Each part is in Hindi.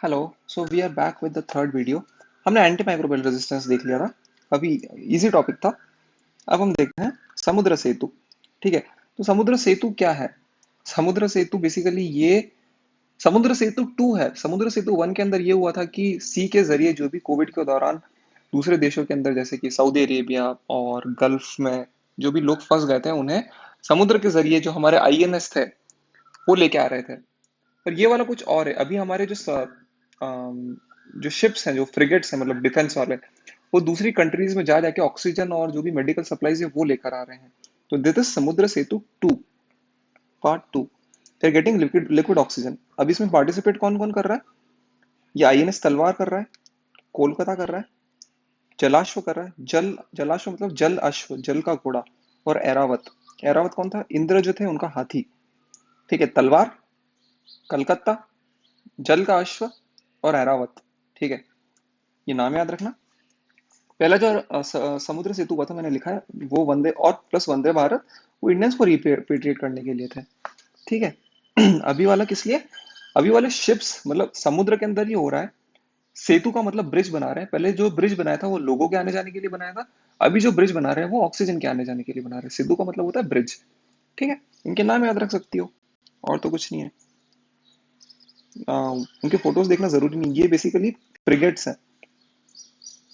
Hello. So we are back with the third video. हमने एंटी माइक्रोबियल रेजिस्टेंस देख लिया था। अभी इजी टॉपिक था। अब हम देखते हैं समुद्र सेतु। ठीक है। तो समुद्र सेतु क्या है? समुद्र सेतु बेसिकली ये समुद्र सेतु टू है। समुद्र सेतु वन के अंदर ये हुआ था कि सी के जरिए जो भी कोविड के दौरान दूसरे देशों के अंदर जैसे कि सऊदी अरेबिया और गल्फ में जो भी लोग फंस गए थे उन्हें समुद्र के जरिए जो हमारे आईएनएस थे वो लेके आ रहे थे। पर ये वाला कुछ और है। अभी हमारे जो शिप्स हैं, जो फ्रिगेट्स हैं, मतलब डिफेंस वाले, वो दूसरी कंट्रीज में जा जाके ऑक्सीजन और जो भी मेडिकल सप्लाईज है वो लेकर आ रहे हैं। तो this is Samudra Setu two, part two. They getting liquid liquid oxygen. अब इसमें पार्टिसिपेट कौन कौन कर रहा है? ये आईएनएस तलवार कर रहा है, कोलकाता कर रहा है, जलाश्व कर रहा है। जलाश्व मतलब जल अश्व, जल का घोड़ा। और एरावत। एरावत कौन था? इंद्र जो थे उनका हाथी। ठीक है। तलवार, कलकत्ता, जल का अश्व और ऐरावत। ठीक है। ये नाम याद रखना। पहला जो समुद्र सेतु हुआ था मैंने लिखा है वो वंदे और प्लस वंदे भारत, वो इंडियंस को रिपेट्रिएट करने के लिए थे। ठीक है। अभी वाला किस लिए? अभी वाले शिप्स मतलब समुद्र के अंदर ही हो रहा है। सेतु का मतलब ब्रिज बना रहे हैं। पहले जो ब्रिज बनाया था वो लोगों के आने जाने के लिए बनाया था। अभी जो ब्रिज बना रहे हैं वो ऑक्सीजन के आने जाने के लिए बना रहे हैं। सेतु का मतलब होता है ब्रिज। ठीक है। इनके नाम याद रख सकती हो। और तो कुछ नहीं है। उनके फोटोज देखना जरूरी नहीं। ये बेसिकली फ्रिगेट्स हैं।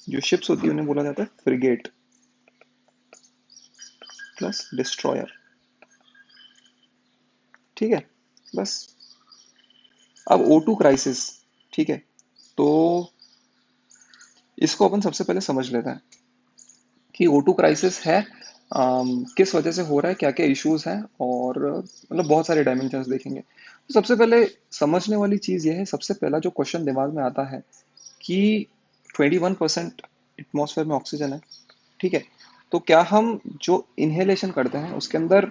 जो शिप्स होती है उन्हें बोला जाता है फ्रिगेट प्लस डिस्ट्रॉयर। ठीक है। बस। अब O2 क्राइसिस। ठीक है। तो इसको अपन सबसे पहले समझ लेते हैं कि O2 क्राइसिस है, किस वजह से हो रहा है, क्या क्या इश्यूज हैं, और मतलब बहुत सारे डायमेंशंस देखेंगे। तो सबसे पहले समझने वाली चीज यह है, सबसे पहला जो क्वेश्चन दिमाग में आता है कि 21% एटमॉस्फेयर में ऑक्सीजन है। ठीक है। तो क्या हम जो इनहेलेशन करते हैं उसके अंदर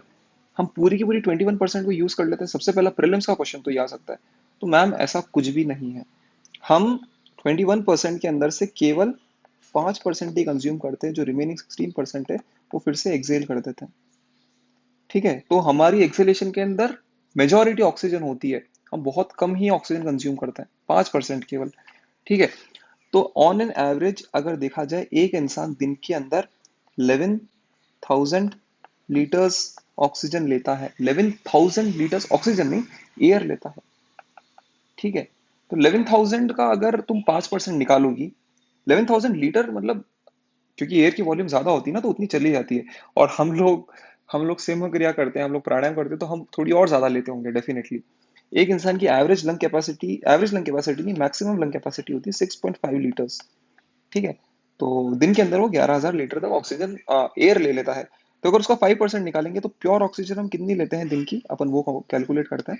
हम पूरी की पूरी 21% को यूज कर लेते हैं? सबसे पहला प्रीलिम्स का क्वेश्चन तो ये आ सकता है। तो मैम ऐसा कुछ भी नहीं है। हम 21% के अंदर से केवल 5% ही कंज्यूम करते हैं। जो रिमेनिंग 16% है वो फिर से एक्सेल कर देते हैं। ठीक है। तो हमारी एक्सेलेशन के अंदर मेजॉरिटी ऑक्सीजन होती है। हम बहुत कम ही ऑक्सीजन कंज्यूम करते हैं, 5% केवल। ठीक है। तो ऑन एन एवरेज अगर देखा जाए एक इंसान दिन के अंदर 11,000 लीटर्स ऑक्सीजन लेता है। 11,000 लीटर्स ऑक्सीजन नहीं, एयर लेता है। ठीक है। तो 11,000 का अगर तुम 5% निकालोगी, 11,000 लीटर मतलब, क्योंकि एयर की वॉल्यूम ज्यादा होती है ना तो उतनी चली जाती है। और हम लोग सिंह क्रिया करते हैं, हम लोग प्राणायाम करते हैं, तो हम थोड़ी और ज्यादा लेते होंगे डेफिनेटली। एक इंसान की एवरेज लंग कैपेसिटी नहीं, मैक्सिमम लंग कैपेसिटी होती है 6.5 लीटर्स। ठीक है। तो दिन के अंदर वो 11,000 लीटर तक ऑक्सीजन एयर ले लेता है। तो अगर उसका 5% निकालेंगे तो प्योर ऑक्सीजन हम कितनी लेते हैं दिन की, अपन वो कैलकुलेट करते हैं।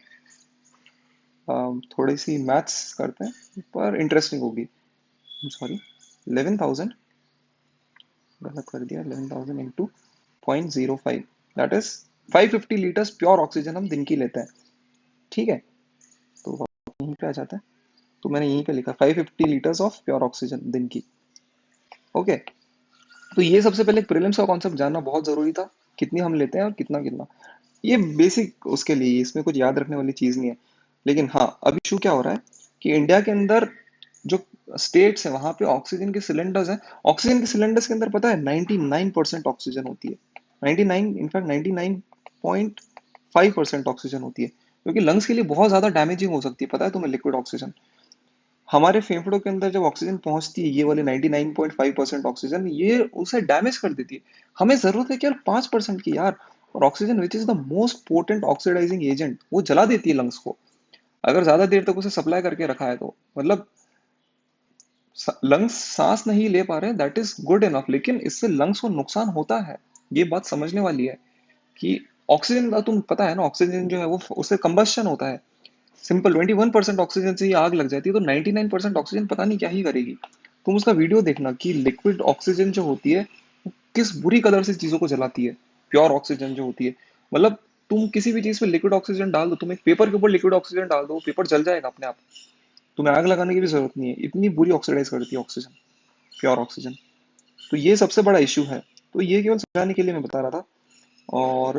थोड़ी सी मैथ्स करते हैं पर इंटरेस्टिंग होगी। सॉरी, 11,000, गलत कर दिया, 11,000 into 0.05, that is 550 litres pure oxygen हम दिन की लेते हैं। ठीक है। तो यहीं पे आ जाता है। तो मैंने यहीं पे लिखा 550 लीटर्स ऑफ प्योर ऑक्सीजन दिन की। ओके। तो ये सबसे पहले प्रीलिम्स का कॉन्सेप्ट जानना बहुत जरूरी था, कितनी हम लेते हैं और कितना कितना। ये बेसिक उसके लिए, इसमें कुछ याद रखने वाली चीज नहीं है। लेकिन हाँ, अभी इशू क्या हो रहा है कि इंडिया के अंदर जो स्टेट्स है वहां पे ऑक्सीजन के सिलेंडर्स हैं। ऑक्सीजन के सिलेंडर्स के अंदर पता है 99% ऑक्सीजन होती है। 99, इनफैक्ट 99.5% ऑक्सीजन होती है, क्योंकि लंग्स के लिए बहुत ज्यादा डैमेजिंग हो सकती है। पता है तुम्हें लिक्विड ऑक्सीजन हमारे फेफड़ों के अंदर जब ऑक्सीजन पहुंचती है, ये वाली 99.5% ऑक्सीजन, ये उसे डैमेज कर देती है। हमें जरूरत है केवल 5% की यार। और oxygen which is the most potent oxidising agent, वो जला देती है लंग्स को। अगर ज्यादा देर तक उसे सप्लाई करके रखा है तो मतलब लंग्स सांस नहीं ले पा रहे, दैट इज गुड इनफ, लेकिन इससे लंग्स को नुकसान होता है। ये बात समझने वाली है कि ऑक्सीजन का तुम पता है ना, ऑक्सीजन जो है वो उससे कंबस्शन होता है। सिंपल 21% ऑक्सीजन से ही आग लग जाती है, तो 99% ऑक्सीजन पता नहीं क्या ही करेगी। तुम उसका वीडियो देखना कि लिक्विड ऑक्सीजन जो होती है वो किस बुरी कलर से चीजों को जलाती है। प्योर ऑक्सीजन जो होती है, मतलब तुम किसी भी चीज पे लिक्विड ऑक्सीजन डाल दो, तुम एक पेपर के ऊपर लिक्विड ऑक्सीजन डाल दो, पेपर जल जाएगा अपने आप। तुम्हें आग लगाने की भी जरूरत नहीं है, इतनी बुरी ऑक्सीडाइज करती है ऑक्सीजन, प्योर ऑक्सीजन। तो ये सबसे बड़ा इश्यू है। तो ये केवल समझाने के लिए मैं बता रहा था। और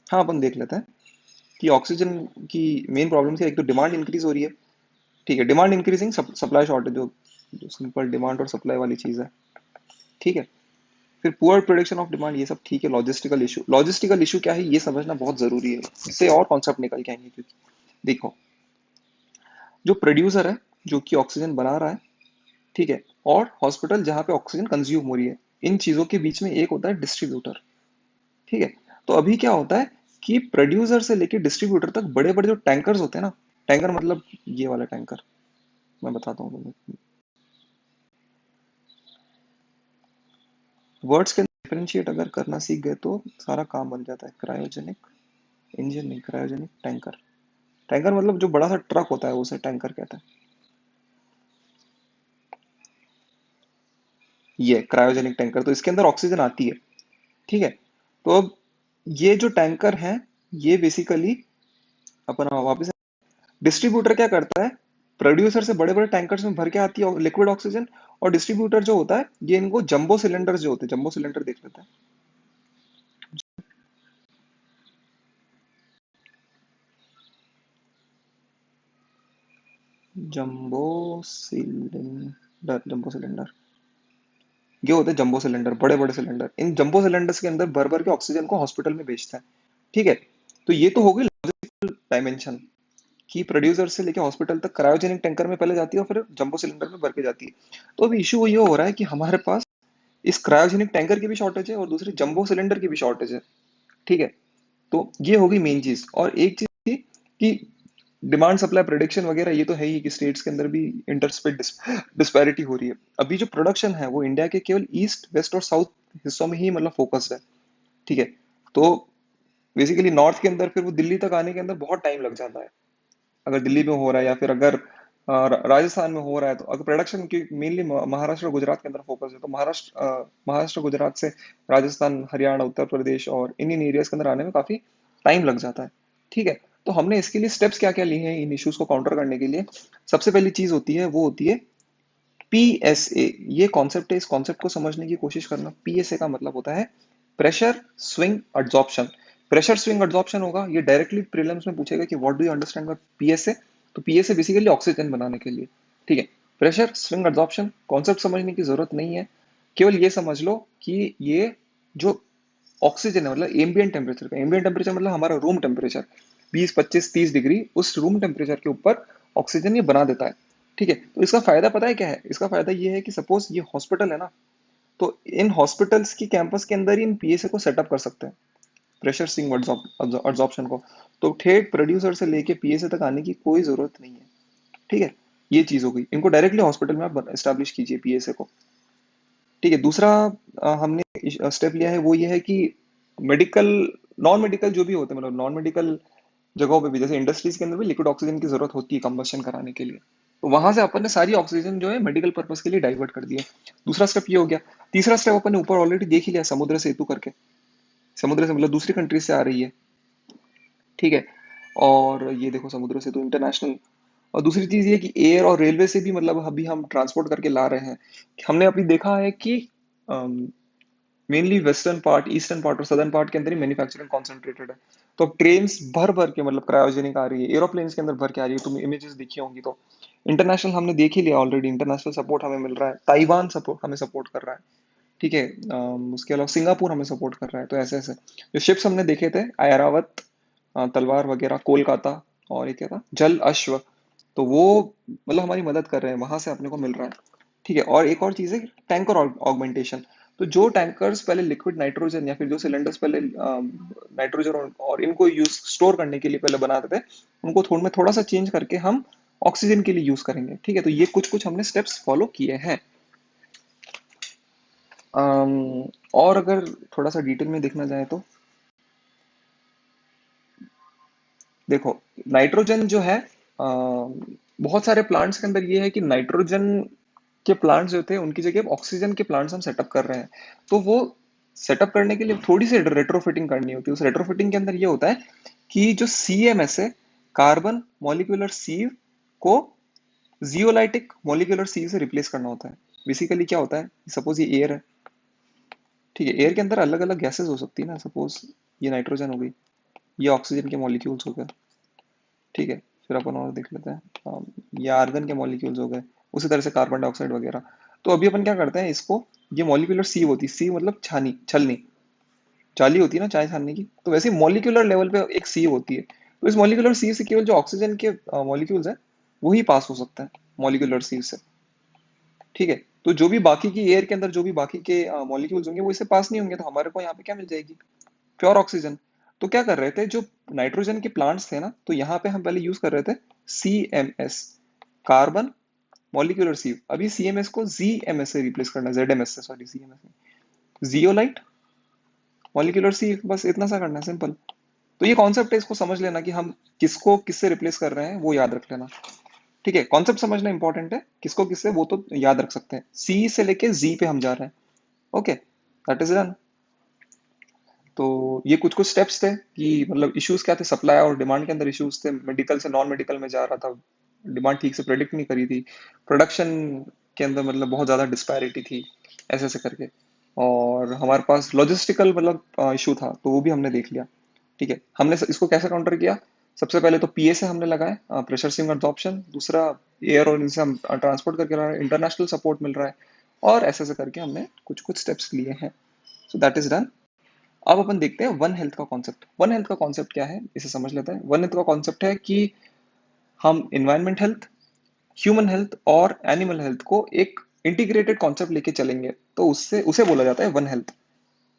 हाँ, अपन देख लेते हैं कि ऑक्सीजन की मेन प्रॉब्लम क्या है। एक तो डिमांड इंक्रीज हो रही है, ठीक है, डिमांड इंक्रीजिंग, सप्लाई शॉर्टेज, जो जो सिंपल डिमांड और सप्लाई वाली चीज है। ठीक है, फिर पुअर प्रोडक्शन ऑफ डिमांड, ये सब ठीक है। लॉजिस्टिकल इशू क्या है ये समझना बहुत जरूरी है, इससे और कॉन्सेप्ट निकल के आएंगे। क्योंकि देखो, जो प्रोड्यूसर है जो कि ऑक्सीजन बना रहा है, ठीक है, और हॉस्पिटल जहाँ पे ऑक्सीजन कंज्यूम हो रही है, इन चीजों के बीच में एक होता है डिस्ट्रीब्यूटर। ठीक है, तो अभी क्या होता है कि प्रोड्यूसर से लेके डिस्ट्रीब्यूटर तक बड़े बड़े जो टैंकर्स होते हैं ना, टैंकर मतलब ये वाला टैंकर, मैं बताता हूँ तुम्हें। वर्ड्स के डिफरेंशिएट अगर करना सीख गए तो सारा काम बन जाता है। क्रायोजेनिक इंजन नहीं, क्रायोजेनिक टैंकर। टैंकर मतलब जो बड़ा सा ट्रक होता है उसे टैंकर कहता है। ये क्रायोजेनिक टैंकर, तो इसके अंदर ऑक्सीजन आती है। ठीक है, तो अब ये जो टैंकर है, ये बेसिकली अपना वापस, डिस्ट्रीब्यूटर क्या करता है, प्रोड्यूसर से बड़े बड़े टैंकर्स में भर के आती है लिक्विड ऑक्सीजन, और डिस्ट्रीब्यूटर जो होता है ये इनको जंबो सिलेंडर्स जो होते हैं, जंबो सिलेंडर देख लेते हैं। जंबो सिलेंडर, जंबो सिलेंडर, ये होते हैं जंबो सिलेंडर, बड़े बड़े सिलेंडर। इन जंबो सिलेंडर्स के अंदर भर भर के ऑक्सीजन को हॉस्पिटल में भेजता है। ठीक है, तो ये तो हो गई डायमेंशन, कि प्रोड्यूसर से लेके हॉस्पिटल तक क्रायोजेनिक टैंकर में पहले जाती है और फिर जंबो सिलेंडर में भर के जाती है। तो अभी इशू ये हो रहा है कि हमारे पास इस क्रायोजेनिक टैंकर की भी शॉर्टेज है और दूसरी जंबो सिलेंडर की भी शॉर्टेज है। ठीक है, तो ये होगी मेन चीज। और एक चीज थी कि डिमांड सप्लाई प्रोडिक्शन वगैरह, ये तो है ही कि स्टेट्स के अंदर भी इंटरस्टेट डिस्पैरिटी हो रही है। अभी जो प्रोडक्शन है वो इंडिया के केवल ईस्ट वेस्ट और साउथ हिस्सों में ही मतलब फोकस्ड है। ठीक है, तो बेसिकली नॉर्थ के अंदर फिर वो दिल्ली तक आने के अंदर बहुत टाइम लग जाता है। अगर दिल्ली में हो रहा है या फिर अगर राजस्थान में हो रहा है, तो अगर प्रोडक्शन की मेनली महाराष्ट्र और गुजरात के अंदर फोकस है, तो महाराष्ट्र गुजरात से राजस्थान हरियाणा उत्तर प्रदेश और इन एरियाज के अंदर आने में काफी टाइम लग जाता है। ठीक है, तो हमने इसके लिए स्टेप्स क्या क्या लिए हैं इन इश्यूज को काउंटर करने के लिए। सबसे पहली चीज होती है वो होती है पीएसए। ये कॉन्सेप्ट है, इस कॉन्सेप्ट को समझने की कोशिश करना। पीएसए का मतलब होता है pressure swing adsorption. Pressure swing adsorption होगा, ये डायरेक्टली प्रीलिम्स में पूछेगा कि what do you understand by PSA. तो पीएसए बेसिकली ऑक्सीजन बनाने के लिए। ठीक है, प्रेशर स्विंग एड्सॉर्प्शन कॉन्सेप्ट समझने की जरूरत नहीं है, केवल ये समझ लो कि ये जो ऑक्सीजन है मतलब एम्बियंट टेम्परेचर का, एम्बियंट टेम्परेचर मतलब हमारा रूम टेम्परेचर 20 25 30 डिग्री, उस रूम टेम्परेचर के ऊपर ऑक्सीजन ये बना देता है। ठीक है, तो इसका फायदा पता है क्या है, इसका फायदा ये है कि सपोज ये हॉस्पिटल है ना, तो इन हॉस्पिटल्स की कैंपस के अंदर ही इन पीएसए को सेटअप कर सकते हैं, प्रेशर स्विंग एड्सॉर्प्शन को। तो ठेठ प्रोड्यूसर से लेके पीएसए तक आने की कोई जरूरत नहीं है। ठीक है, ये चीज हो गई, इनको डायरेक्टली हॉस्पिटल में आप एस्टैब्लिश कीजिए पीएसए को। ठीक है, दूसरा हमने स्टेप लिया है वो ये है कि मेडिकल, नॉन मेडिकल जो भी होते हैं, मतलब नॉन मेडिकल जगहों पे भी, जैसे इंडस्ट्रीज के अंदर भी लिक्विड ऑक्सीजन की जरूरत होती है कंबशन कराने के लिए, तो वहां से अपन ने सारी ऑक्सीजन जो है मेडिकल पर्पस के लिए डाइवर्ट कर दिया। दूसरा स्टेप ये हो गया। तीसरा स्टेप अपन ने ऊपर ऑलरेडी देख ही लिया, समुद्र सेतु करके। समुद्र से मतलब दूसरी कंट्री से आ रही है। ठीक है, और ये देखो समुद्र सेतु इंटरनेशनल। और दूसरी चीज ये कि एयर और रेलवे से भी मतलब अभी हम ट्रांसपोर्ट करके ला रहे हैं। हमने अभी देखा है कि mainly western part, eastern part और सदर्न पार्ट के अंदर ही मैन्युफैक्चरिंग कॉन्सेंट्रेटेड है। तो अब ट्रेन भर भर के मतलब क्रायोजेनिक आ रही है, एरोप्लेन्स के अंदर भर के आ रही है, तुम इमेजेस देखी होंगी। तो इंटरनेशनल हमने देख ही लिया ऑलरेडी, इंटरनेशनल सपोर्ट हमें मिल रहा है, ताइवान सपोर्ट हमें सपोर्ट कर रहा है। ठीक है, उसके अलावा सिंगापुर हमें सपोर्ट कर रहा है। तो ऐसे ऐसे जो शिप्स हमने देखे थे, ऐरावत, तलवार वगैरह, कोलकाता, और ये क्या था, जल अश्व, तो वो मतलब हमारी मदद कर रहे हैं, वहां से अपने को मिल रहा है। ठीक है, और एक और चीज है टैंकर ऑगमेंटेशन। तो जो टैंकर्स पहले लिक्विड नाइट्रोजन या फिर जो सिलेंडर्स पहले नाइट्रोजन और इनको यूज स्टोर करने के लिए पहले बनाते थे, उनको थोड़ा में थोड़ा सा चेंज करके हम ऑक्सीजन के लिए यूज करेंगे। ठीक है, तो ये कुछ कुछ हमने स्टेप्स फॉलो किए हैं। और अगर थोड़ा सा डिटेल में देखना जाए तो देखो, नाइट्रोजन जो है, बहुत सारे प्लांट्स के अंदर ये है कि नाइट्रोजन के प्लांट्स जो थे उनकी जगह ऑक्सीजन के प्लांट्स हम सेटअप कर रहे हैं। तो वो सेटअप करने के लिए थोड़ी सी रेट्रोफिटिंग करनी होती है। उस रेट्रोफिटिंग के अंदर ये होता है कि जो सीएमएस है, कार्बन मॉलिक्यूलर सीव को जियोलाइटिक मॉलिक्यूलर सीव से रिप्लेस करना होता है। बेसिकली क्या होता है, सपोज ये एयर है, ठीक है, एयर के अंदर अलग अलग गैसेस हो सकती है ना, सपोज ये नाइट्रोजन हो गई, ये ऑक्सीजन के मॉलिक्यूल्स हो गए। ठीक है, फिर अपन और देख लेते हैं। ये आर्गन के मॉलिक्यूल्स हो गए, उसी तरह से कार्बन डाइऑक्साइड वगैरह। तो अभी अपन क्या करते हैं इसको, ये मॉलिक्यूलर सीव होती है, सीव मतलब छानी, छलनी, जाली होती है ना चाय छानने की, तो वैसे मॉलिक्यूलर लेवल पे एक सीव होती है। तो इस मॉलिक्यूलर सीव से केवल जो ऑक्सीजन के मॉलिक्यूल्स हैं वही पास हो सकता है मॉलिक्यूलर सीव से। ठीक है, तो जो भी बाकी की एयर के अंदर जो भी बाकी के मॉलिक्यूल्स होंगे वो इससे पास नहीं होंगे, तो हमारे को यहाँ पे क्या मिल जाएगी, प्योर ऑक्सीजन। तो क्या कर रहे थे जो नाइट्रोजन के प्लांट्स थे ना, तो यहाँ पे हम पहले यूज कर रहे थे CMS, कार्बन मॉलिक्यूलर सीव। अभी CMS को ZMS से रिप्लेस करना है, ZMS से, सॉरी CMS में, जियोलाइट मॉलिक्यूलर सीव, बस इतना सा करना है, सिंपल। तो ये कॉन्सेप्ट है, इसको समझ लेना कि हम किसको किससे रिप्लेस कर रहे हैं, वो याद रख लेना। ठीक है, कॉन्सेप्ट समझना इंपॉर्टेंट है, किसको किससे वो तो याद रख सकते हैं। सी से लेके जी पे हम जा रहे हैं। Okay, that is done. तो ये कुछ कुछ स्टेप्स थे कि मतलब इश्यूज क्या थे, सप्लाई और डिमांड के अंदर इश्यूज थे, मेडिकल से नॉन मेडिकल में जा रहा था, डिमांड ठीक से प्रेडिक्ट नहीं करी थी, प्रोडक्शन के अंदर मतलब बहुत ज्यादा डिस्पैरिटी थी, ऐसे ऐसे करके। और हमारे पास लॉजिस्टिकल मतलब इशू था, तो वो भी हमने देख लिया। ठीक है, हमने इसको कैसे काउंटर किया, सबसे पहले तो पीए से हमने लगाए, प्रेशर स्विंग एब्जॉर्प्शन, दूसरा एयर और इनसे हम ट्रांसपोर्ट करके रहा है, इंटरनेशनल सपोर्ट मिल रहा है, और ऐसे ऐसे करके हमने कुछ कुछ स्टेप्स लिए हैं। So that is done. अब अपन देखते हैं वन हेल्थ का कॉन्सेप्ट। वन हेल्थ का कॉन्सेप्ट क्या है, इसे समझ लेते हैं। वन हेल्थ का कॉन्सेप्ट है कि हम इन्वायरमेंट हेल्थ, ह्यूमन हेल्थ और एनिमल हेल्थ को एक इंटीग्रेटेड कॉन्सेप्ट लेके चलेंगे, तो उससे उसे बोला जाता है वन हेल्थ।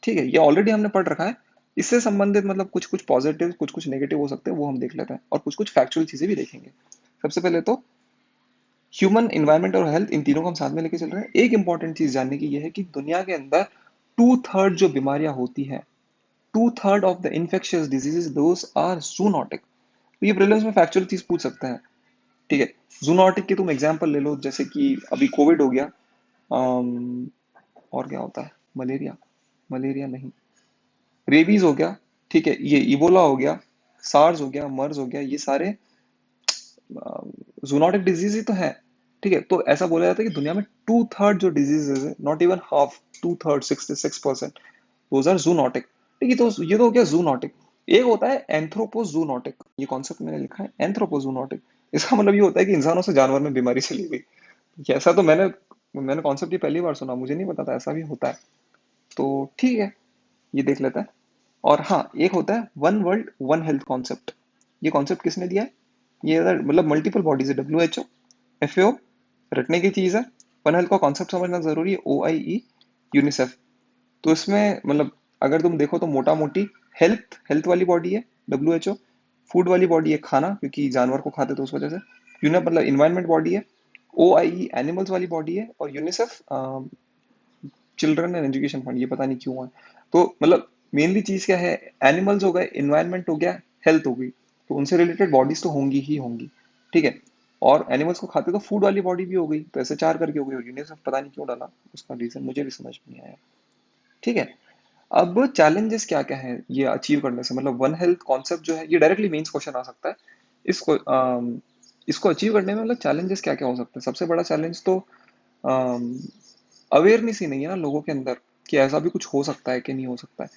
ठीक है, ये ऑलरेडी हमने पढ़ रखा है। इससे संबंधित मतलब कुछ कुछ पॉजिटिव कुछ कुछ नेगेटिव हो सकते हैं, वो हम देख लेते हैं, और कुछ कुछ फैक्चुअल चीजें भी देखेंगे। सबसे पहले तो ह्यूमन, इन्वायरमेंट और हेल्थ, इन तीनों को हम साथ में लेके चल रहे हैं। एक इंपॉर्टेंट चीज जानने की ये है कि दुनिया के अंदर 2/3 जो बीमारियां होती हैं, 2/3 of the infectious diseases those are zoonotic. तो ये प्रीलिम्स में फैक्चुअल चीज पूछ सकते हैं। ठीक है, जूनोटिक की तुम एग्जांपल ले लो, जैसे कि अभी कोविड हो गया, अम, और क्या होता है, मलेरिया, मलेरिया नहीं, रेबीज हो गया। ठीक है, ये इबोला हो गया, सार्स हो गया, मर्स हो गया, ये सारे जूनोटिक डिजीज ही तो है। ठीक है, तो ऐसा बोला जाता है कि दुनिया में 2/3 जो डिजीजेज है, not even half, 2/3, 66%, those are zoonotic. ठीक है, तो ये तो हो गया जूनोटिक। एक होता है एंथ्रोपोजूनोटिक, ये कॉन्सेप्ट मैंने लिखा है एंथ्रोपोजूनोटिक। इसका मतलब ये होता है कि इंसानों से जानवर में बीमारी चली गई। ऐसा तो मैंने मैंने कॉन्सेप्ट ये पहली बार सुना, मुझे नहीं पता था ऐसा भी होता है। तो ठीक है, ये देख लेते हैं। और हाँ, एक होता है one world one health concept. ये कॉन्सेप्ट किसने दिया है, ये मतलब मल्टीपल बॉडीज है, WHO, FAO, रटने की चीज है। वन हेल्थ का कॉन्सेप्ट समझना जरूरी है, OIE, यूनिसेफ। तो इसमें मतलब अगर तुम देखो तो मोटा मोटी हेल्थ, हेल्थ वाली बॉडी है WHO, फूड वाली बॉडी है, खाना क्योंकि जानवर को खाते तो उस वजह से, यूनिप मतलब इन्वायरमेंट बॉडी है, OIE एनिमल्स वाली बॉडी है, और UNICEF children and education fund, ये पता नहीं क्यों है। तो मतलब मेनली चीज क्या है, एनिमल्स हो गए, इन्वायरमेंट हो गया, हेल्थ हो गई, तो उनसे रिलेटेड बॉडीज तो होंगी ही होंगी। ठीक है, और एनिमल्स को खाते तो फूड वाली बॉडी भी हो गई, तो ऐसे चार करके हो गई, और यूनिसेफ पता नहीं क्यों डाला, उसका रीजन मुझे भी समझ में नहीं आया। ठीक है, अब चैलेंजेस क्या क्या है ये अचीव करने से, मतलब वन हेल्थ कॉन्सेप्ट जो है, ये डायरेक्टली मेंस क्वेश्चन आ सकता है। इसको इसको अचीव करने में मतलब चैलेंजेस क्या क्या हो सकते हैं। सबसे बड़ा चैलेंज तो अवेयरनेस ही नहीं है ना लोगों के अंदर, कि ऐसा भी कुछ हो सकता है कि नहीं हो सकता है।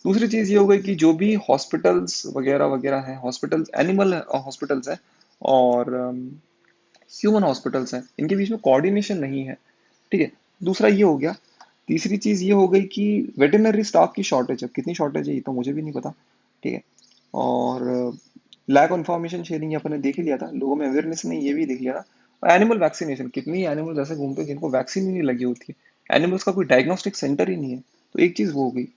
दूसरी चीज ये हो गई कि जो भी हॉस्पिटल्स वगैरह वगैरह हैं, हॉस्पिटल्स, एनिमल हॉस्पिटल्स हैं और ह्यूमन हॉस्पिटल्स हैं, इनके बीच में कोऑर्डिनेशन नहीं है। ठीक है, दूसरा ये हो गया। तीसरी चीज ये हो गई कि वेटरनरी स्टाफ की शॉर्टेज है, कितनी शॉर्टेज है ये तो मुझे भी नहीं पता। ठीक है, और लैक ऑफ इंफॉर्मेशन शेयरिंग अपन ने देख ही लिया था, लोगों में अवेयरनेस नहीं, ये भी देख लिया था। और एनिमल वैक्सीनेशन, कितनी एनिमल्स ऐसे घूमते हैं जिनको वैक्सीन ही नहीं लगी होती है, एनिमल्स का कोई डायग्नोस्टिक सेंटर ही नहीं है। तो एक चीज वो हो गई,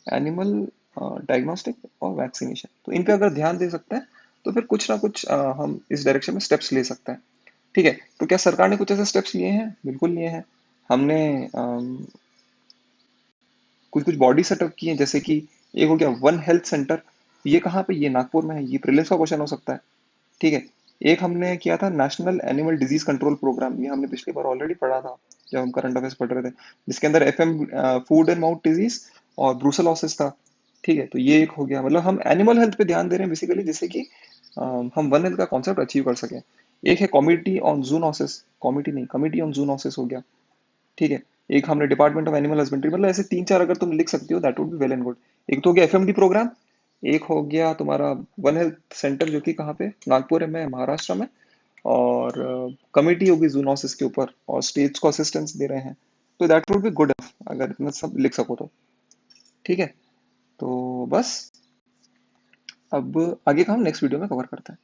एनिमल डायग्नोस्टिक और वैक्सीनेशन, तो इन पे अगर ध्यान दे सकते हैं तो फिर कुछ ना कुछ हम इस डायरेक्शन में स्टेप्स ले सकते हैं। ठीक है, तो क्या सरकार ने कुछ ऐसे स्टेप्स लिए हैं, बिल्कुल लिए हैं। हमने कुछ कुछ बॉडी सेटअप की है, जैसे कि एक हो गया वन हेल्थ सेंटर, ये कहाँ पे, ये नागपुर में है, ये प्रीलिम्स का क्वेश्चन हो सकता है। ठीक है, एक हमने किया था national animal disease control programme, ये हमने पिछली बार ऑलरेडी पढ़ा था जब हम करंट अफेयर्स पढ़ रहे थे, जिसके अंदर FM, food and mouth disease और ब्रूसेलोसिस था। ठीक है, तो ये एक हो गया, मतलब हम एनिमल हेल्थ पे ध्यान दे रहे हैं बेसिकली, जिससे कि हम वन हेल्थ का कॉन्सेप्ट अचीव कर सकें। एक है कमिटी ऑन जूनोसिस, कमिटी नहीं, कमिटी ऑन जूनोसिस हो गया। ठीक है, एक हमने डिपार्टमेंट ऑफ एनिमल हस्बेंड्री, मतलब ऐसे तीन चार अगर तुम लिख सकती हो that would be well and good. एक तो हो गया FMD प्रोग्राम, एक हो गया तुम्हारा वन हेल्थ सेंटर जो कि कहाँ पे, नागपुर है, मैं महाराष्ट्र में, और कमिटी होगी जूनोसिस के ऊपर और स्टेट्स को असिस्टेंस दे रहे हैं। तो दैट वुड बी गुड अगर इतना सब लिख सको तो। ठीक है, तो बस अब आगे का हम नेक्स्ट वीडियो में कवर करते हैं।